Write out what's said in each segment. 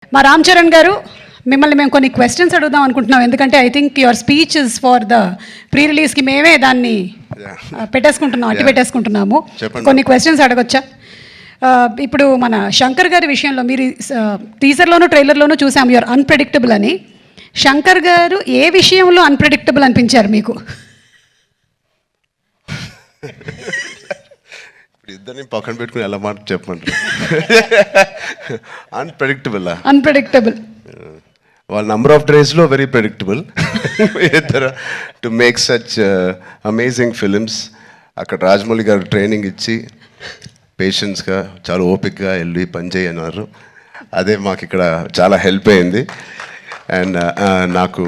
మా రామ్ చరణ్ గారు మిమ్మల్ని మేము కొన్ని క్వశ్చన్స్ అడుగుదాం అనుకుంటున్నాం, ఎందుకంటే I think your speech is for the pre రిలీజ్కి మేమే దాన్ని అట్టి పెట్టేసుకుంటున్నాము. కొన్ని క్వశ్చన్స్ అడగొచ్చా? ఇప్పుడు మన శంకర్ గారి విషయంలో మీరు టీజర్లోనూ ట్రైలర్లోనూ చూసాం యువర్ అన్ప్రెడిక్టబుల్ అని. శంకర్ గారు ఏ విషయంలో అన్ప్రెడిక్టబుల్ అనిపించారు మీకు? ఇద్దరిని పక్కన పెట్టుకుని ఎలా మాట చెప్పండి. అన్ప్రెడిక్టబుల్ వాళ్ళ నంబర్ ఆఫ్ డేస్లో వెరీ ప్రెడిక్టబుల్. ఇద్దరు to make such amazing films. అక్కడ రాజమౌళి గారు ట్రైనింగ్ ఇచ్చి పేషెన్స్గా చాలా ఓపిక్గా వెళ్ళి పనిచేయన్నారు. అదే మాకు ఇక్కడ చాలా హెల్ప్ అయింది. అండ్ నాకు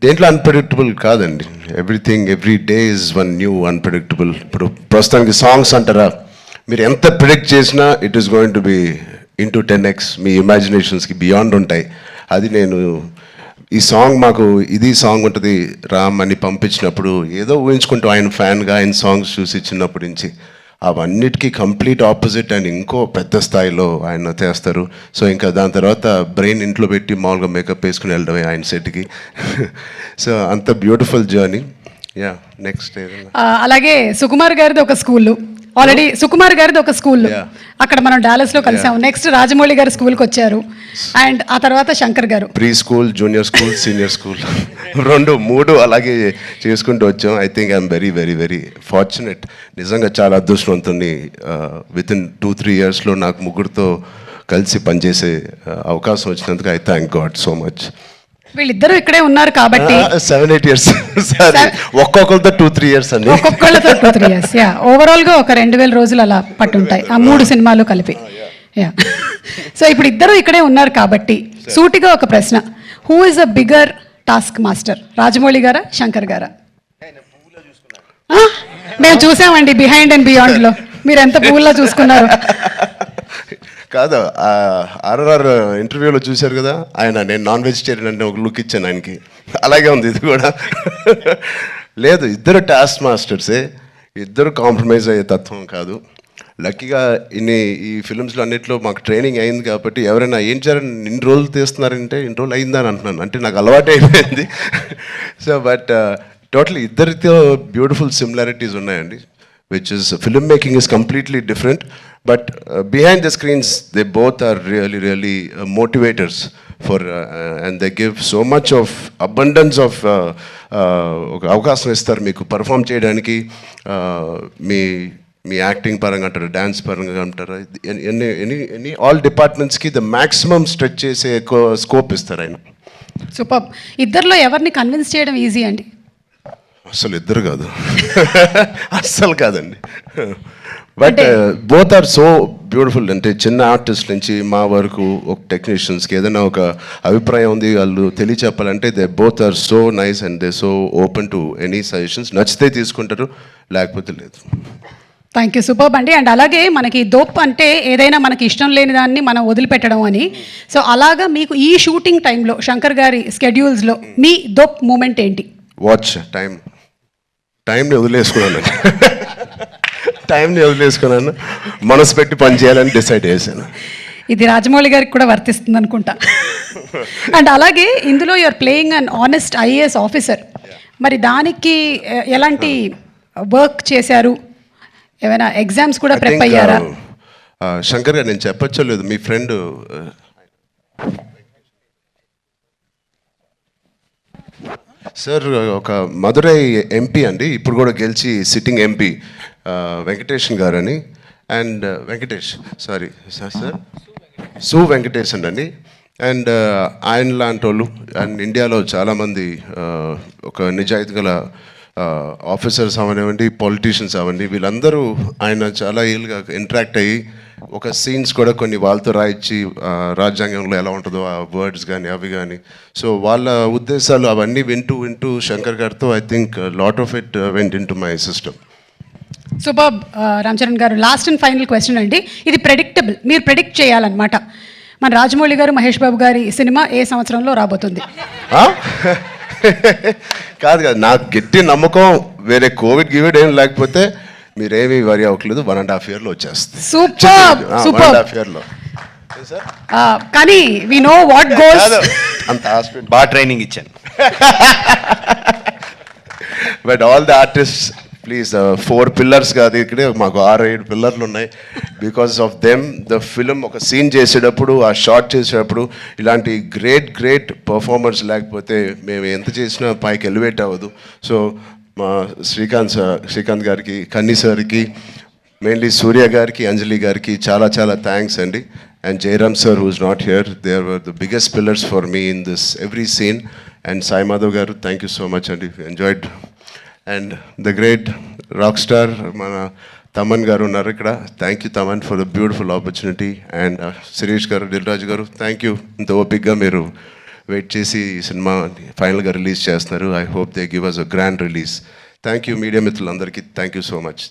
దేంట్లో అన్ప్రెడిక్టబుల్ కాదండి. Everything every day is one new unpredictable. ఇప్పుడు ప్రస్తుతానికి సాంగ్స్ అంటారా, మీరు ఎంత ప్రిడిక్ట్ చేసినా it is going to be into 10x. మీ ఇమాజినేషన్స్కి బియాండ్ ఉంటాయి. అది నేను ఈ సాంగ్ మాకు ఇది సాంగ్ ఉంటుంది రామ్ అని పంపించినప్పుడు ఏదో ఊహించుకుంటూ ఆయన ఫ్యాన్గా ఆయన సాంగ్స్ చూసి చిన్నప్పటి నుంచి అవన్నిటికీ కంప్లీట్ ఆపోజిట్ అండ్ ఇంకో పెద్ద స్థాయిలో ఆయన చేస్తారు. సో ఇంకా దాని తర్వాత బ్రెయిన్ ఇంట్లో పెట్టి మామూలుగా మేకప్ వేసుకుని వెళ్ళడమే ఆయన సెట్కి. సో అంత బ్యూటిఫుల్ జర్నీ. యా నెక్స్ట్ అలాగే సుకుమార్ గారిది ఒక స్కూల్, ఆల్రెడీ సుకుమార్ గారిది ఒక స్కూల్, అక్కడ మనం డాలస్లో కలిసాము. నెక్స్ట్ రాజమౌళి గారు స్కూల్కి వచ్చారు, అండ్ ఆ తర్వాత శంకర్ గారు pre school, junior school, senior school 2-3 అలాగే చేసుకుంటూ వచ్చాం. I think I'm very very very fortunate. నిజంగా చాలా అదృష్టవంతుని. వితిన్ 2-3 ఇయర్స్లో నాకు ముగ్గురితో కలిసి పనిచేసే అవకాశం వచ్చినందుకు I thank God so much. వీళ్ళిద్దరూ ఇక్కడే ఉన్నారు కాబట్టి 7-8 ఇయర్స్ ఒక్కొక్కరితో 2-3 ఇయర్స్ అండి. ఒక్కొక్కళ్ళతో 2-3 ఇయర్స్. ఓవరాల్గా ఒక 2000 రోజులు అలా పట్టుంటాయి ఆ 3 సినిమాలు కలిపి. సో ఇప్పుడు ఇద్దరు ఇక్కడే ఉన్నారు కాబట్టి సూటిగా ఒక ప్రశ్న, who is a bigger task master, Rajamouli గారా శంకర్ గారా? మేము చూసామండి బిహైండ్ అండ్ బియాండ్లో మీరు ఎంత పూల్లా చూసుకున్నారు. కాదు, ఆర్ఆర్ ఇంటర్వ్యూలో చూశారు కదా ఆయన, నేను నాన్ వెజిటేరియన్ అంటే ఒక లుక్ ఇచ్చాను ఆయనకి. అలాగే ఉంది ఇది కూడా. లేదు, ఇద్దరు టాస్క్ మాస్టర్సే, ఇద్దరు కాంప్రమైజ్ అయ్యే తత్వం కాదు. లక్కీగా ఈ ఫిల్మ్స్లో అన్నింటిలో మాకు ట్రైనింగ్ అయింది కాబట్టి ఎవరైనా ఏం చేయాలని ఇన్ని రోజులు తీస్తున్నారంటే ఇన్ని రోజులు అయిందని అంటున్నాను, అంటే నాకు అలవాటు అయిపోయింది. సో బట్ టోటలీ ఇద్దరితో బ్యూటిఫుల్ సిమిలారిటీస్ ఉన్నాయండి. which is film making is completely different, but behind the screens they both are really motivators for and they give so much of abundance of అవకాశం ఇస్తారు మీకు పర్ఫామ్ చేయడానికి. మీ acting పరంగా అంటారు, dance పరంగా అంటారు, ఎనీ ఆల్ డిపార్ట్మెంట్స్కి ద మ్యాక్సిమం స్ట్రెచ్ చేసే స్కోప్ ఇస్తారు ఆయన. సూపర్. ఇద్దరిలో ఎవరిని కన్విన్స్ చేయడం ఈజీ అండి? అసలు ఇద్దరు కాదు, అస్సలు కాదండి. But both are so beautiful. అంటే చిన్న ఆర్టిస్ట్ నుంచి మా వరకు ఒక టెక్నీషియన్స్కి ఏదైనా ఒక అభిప్రాయం ఉంది వాళ్ళు తెలియచెప్పాలంటే they both are so nice and they so open to any suggestions. నచ్చితే తీసుకుంటారు, లేకపోతే లేదు. థ్యాంక్ యూ, సూపర్ అండి. అండ్ అలాగే మనకి దోప్ అంటే ఏదైనా మనకి ఇష్టం లేని దాన్ని మనం వదిలిపెట్టడం అని. సో అలాగా మీకు ఈ షూటింగ్ టైంలో శంకర్ గారి స్కెడ్యూల్స్లో మీ దోప్ మూమెంట్ ఏంటి? వాచ్ టైంని వదిలేసుకున్నాను, మనసు పెట్టి పని చేయాలని డిసైడ్ చేశాను. ఇది రాజమౌళి గారికి కూడా వర్తిస్తుంది అనుకుంటా. అండ్ అలాగే ఇందులో you're playing an honest IAS officer. మరి దానికి ఎలాంటి వర్క్ చేశారు? ఏమైనా ఎగ్జామ్స్ కూడా ప్రిపేర్ అయ్యారా? శంకర్ గారు, నేను చెప్పచ్చో లేదు, మీ ఫ్రెండ్ సార్ ఒక మదురై ఎంపీ అండి, ఇప్పుడు కూడా గెలిచి సిట్టింగ్ ఎంపీ వెంకటేషన్ గారు అని. అండ్ సార్ సు వెంకటేషన్ అండి. అండ్ ఆయన లాంటి వాళ్ళు అండ్ ఇండియాలో చాలామంది ఒక నిజాయితీ గల ఆఫీసర్స్ అవనివ్వండి, పొలిటీషియన్స్ అవ్వండి, వీళ్ళందరూ ఆయన చాలా ఏళ్ళుగా ఇంటరాక్ట్ అయ్యి ఒక సీన్స్ కూడా కొన్ని వాళ్ళతో రాయించి రాజ్యాంగంలో ఎలా ఉంటుందో ఆ వర్డ్స్ కానీ అవి కానీ. సో వాళ్ళ ఉద్దేశాలు అవన్నీ వింటూ శంకర్ గారితో I think lot of it went in to my system. Super. Ram Charan గారు, లాస్ట్ అండ్ ఫైనల్ క్వశ్చన్ అండి. ఇది ప్రెడిక్టబుల్, మీరు ప్రెడిక్ట్ చేయాలన్నమాట. మన రాజమౌళి గారు, మహేష్ బాబు గారి సినిమా ఏ సంవత్సరంలో రాబోతుంది? కాదు, నాకు గట్టి నమ్మకం, వేరే కోవిడ్ ఏం లేకపోతే మీరేమీ వరి అవ్వట్లేదు, 1.5 yearలో వచ్చేస్తుంది. సూపర్. 1.5 yearలో సార్ కానీ వి నో వాట్ గోస్. అంత హాస్పిటల్ బాగా ట్రైనింగ్ ఇచ్చాను. But all the artist please 4 pillars కాదు, ఇక్కడే మాకు 6-7 పిల్లర్లు ఉన్నాయి. Because of them the film ఒక సీన్ చేసేటప్పుడు, ఆ షార్ట్ చేసేటప్పుడు ఇలాంటి గ్రేట్ పర్ఫార్మర్స్ లేకపోతే మేము ఎంత చేసినా పైకి ఎలివేట్ అవ్వదు. సో మా శ్రీకాంత్ గారికి, కన్నీ సార్కి, మెయిన్లీ సూర్య గారికి, అంజలి గారికి చాలా థ్యాంక్స్ అండి. And Jayaram sir who's not here, they are the biggest pillars for me in this every scene. And Sai Madhav గారు, థ్యాంక్ యూ సో మచ్ అండి, enjoyed. And the great rock star మన తమన్ గారు ఉన్నారు ఇక్కడ. Thank you Thaman for the beautiful opportunity. And Shirish గారు, దిల్ రాజు గారు, thank you. ఇంత ఓపిక్గా మీరు వెయిట్ చేసి ఈ సినిమా ఫైనల్గా రిలీజ్ చేస్తున్నారు. I hope they give us a grand release. Thank you media మిత్రులందరికీ, థ్యాంక్ యూ సో మచ్.